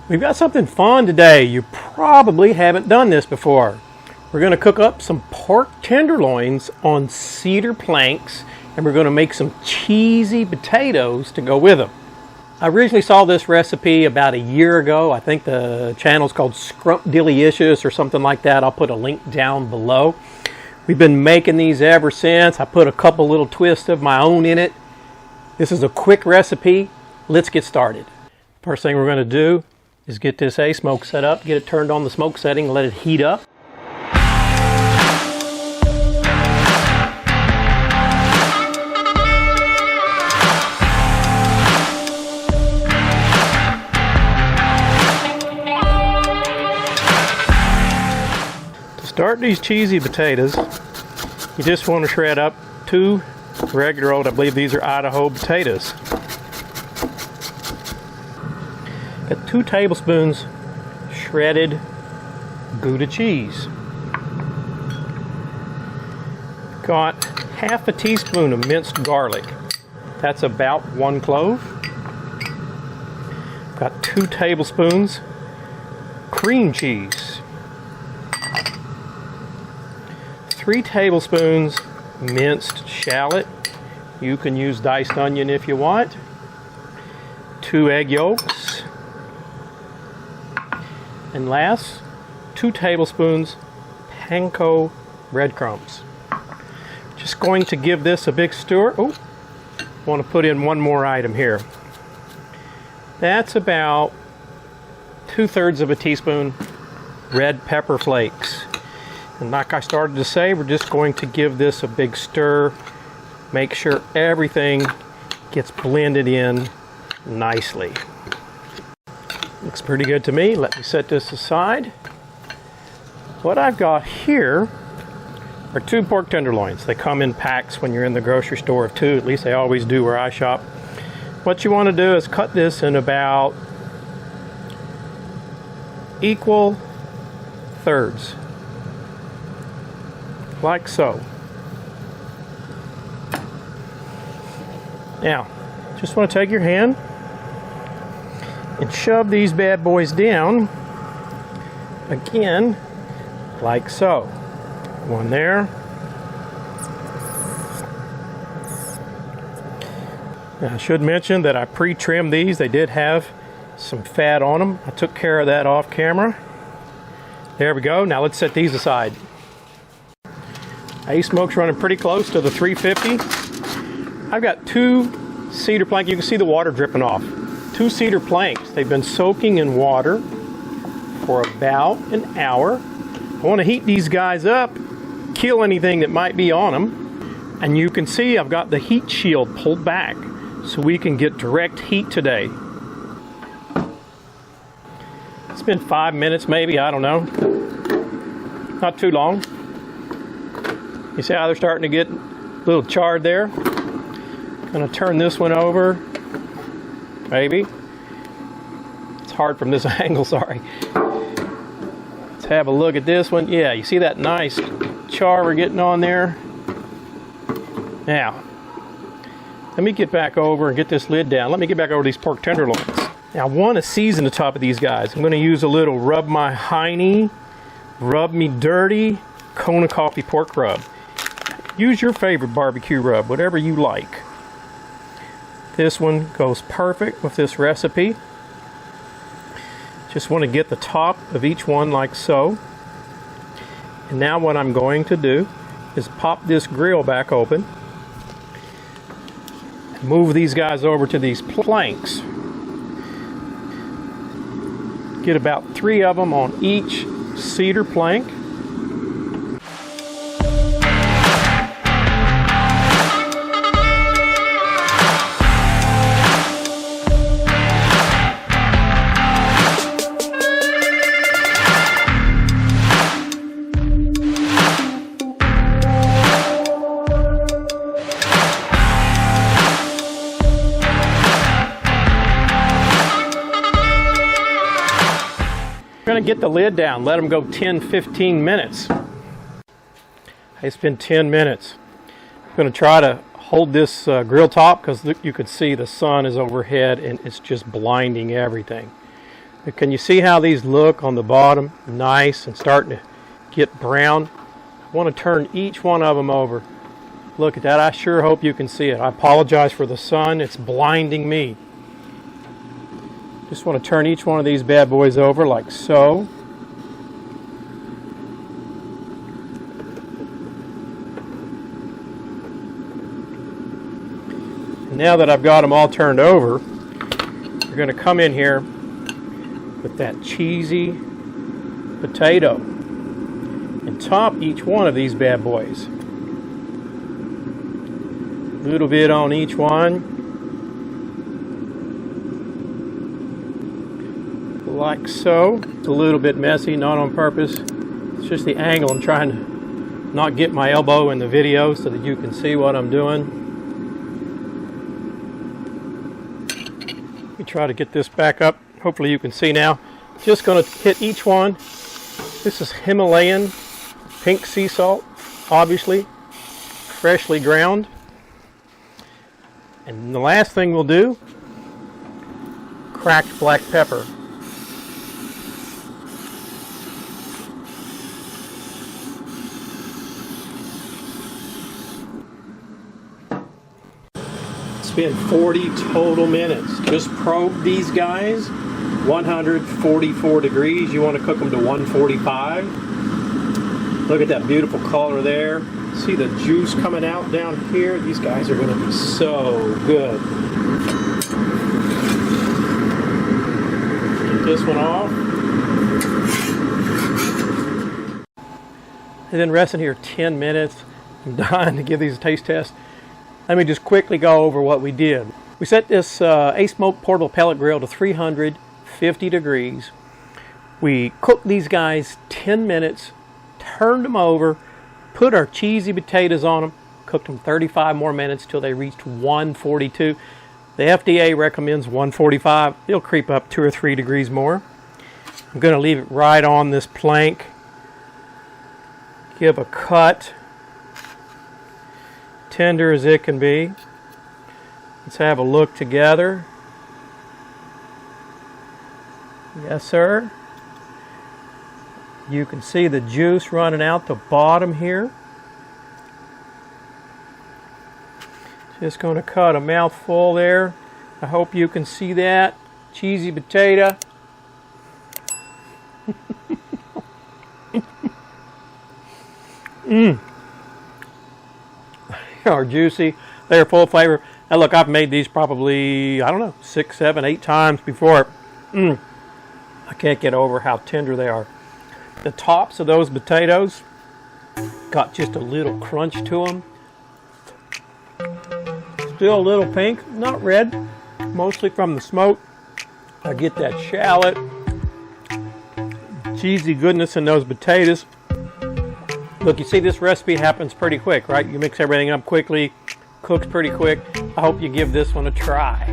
We've got something fun today. You probably haven't done this before. We're going to cook up some pork tenderloins on cedar planks, and we're going to make some cheesy potatoes to go with them. I originally saw this recipe about a year ago. I think the channel's called Scrumpdillicious or something like that. I'll put a link down below. We've been making these ever since. I put a couple little twists of my own in it. This is a quick recipe. Let's get started. First thing we're going to do is get this ASMOKE set up, get it turned on the smoke setting, let it heat up. To start these cheesy potatoes, you just want to shred up 2 regular old, I believe these are Idaho potatoes. Got 2 tablespoons shredded Gouda cheese. Got half a teaspoon of minced garlic. That's about 1 clove. Got 2 tablespoons cream cheese. 3 tablespoons minced shallot. You can use diced onion if you want. 2 egg yolks. And last, 2 tablespoons panko breadcrumbs. Just going to give this a big stir. Oh, want to put in one more item here. That's about 2/3 of a teaspoon red pepper flakes. And like I started to say, we're just going to give this a big stir. Make sure everything gets blended in nicely. Looks pretty good to me. Let me set this aside. What I've got here are 2 pork tenderloins. They come in packs when you're in the grocery store of 2. At least they always do where I shop. What you want to do is cut this in about equal thirds. Like so. Now, just want to take your hand and shove these bad boys down again, like so. One there. Now, I should mention that I pre-trimmed these. They did have some fat on them. I took care of that off camera. There we go. Now let's set these aside. ASMOKE's running pretty close to the 350. I've got 2 cedar plank. You can see the water dripping off. 2 cedar planks. They've been soaking in water for about an hour. I want to heat these guys up, kill anything that might be on them. And you can see I've got the heat shield pulled back so we can get direct heat today. It's been 5 minutes maybe, I don't know. Not too long. You see how they're starting to get a little charred there? Gonna turn this one over. Maybe. It's hard from this angle, sorry. Let's have a look at this one. Yeah, you see that nice char we're getting on there? Now, let me get back over and get this lid down. Let me get back over these pork tenderloins. Now, I want to season the top of these guys. I'm going to use a little Rub My Hiney, Rub Me Dirty, Kona Coffee pork rub. Use your favorite barbecue rub, whatever you like. This one goes perfect with this recipe. Just want to get the top of each one like so. And now what I'm going to do is pop this grill back open. Move these guys over to these planks. Get about 3 of them on each cedar plank. We're going to get the lid down, let them go 10-15 minutes. It's been 10 minutes. I'm going to try to hold this grill top because you can see the sun is overhead and it's just blinding everything. But can you see how these look on the bottom? Nice and starting to get brown. I want to turn each one of them over. Look at that. I sure hope you can see it. I apologize for the sun. It's blinding me. Just want to turn each one of these bad boys over like so. And now that I've got them all turned over, we're going to come in here with that cheesy potato and top each one of these bad boys. A little bit on each one, like so. It's a little bit messy, not on purpose. It's just the angle. I'm trying to not get my elbow in the video so that you can see what I'm doing. Let me try to get this back up. Hopefully you can see now. Just going to hit each one. This is Himalayan pink sea salt, obviously, freshly ground. And the last thing we'll do, cracked black pepper. It's been 40 total minutes. Just probe these guys. 144 degrees. You want to cook them to 145. Look at that beautiful color there. See the juice coming out down here? These guys are going to be so good. Get this one off. And then resting here 10 minutes. I'm dying to give these a taste test. Let me just quickly go over what we did. We set this ASMOKE portable pellet grill to 350 degrees. We cooked these guys 10 minutes, turned them over, put our cheesy potatoes on them, cooked them 35 more minutes till they reached 142. The FDA recommends 145. It'll creep up 2 or 3 degrees more. I'm going to leave it right on this plank. Give a cut. Tender as it can be. Let's have a look together. Yes, sir. You can see the juice running out the bottom here. Just going to cut a mouthful there. I hope you can see that. Cheesy potato. Mmm. They are juicy. They are full of flavor. Now look, I've made these probably, I don't know, 6, 7, 8 times before. I can't get over how tender they are. The tops of those potatoes got just a little crunch to them. Still a little pink, not red, mostly from the smoke. I get that shallot, cheesy goodness in those potatoes. Look, you see this recipe happens pretty quick, right? You mix everything up quickly, cooks pretty quick. I hope you give this one a try.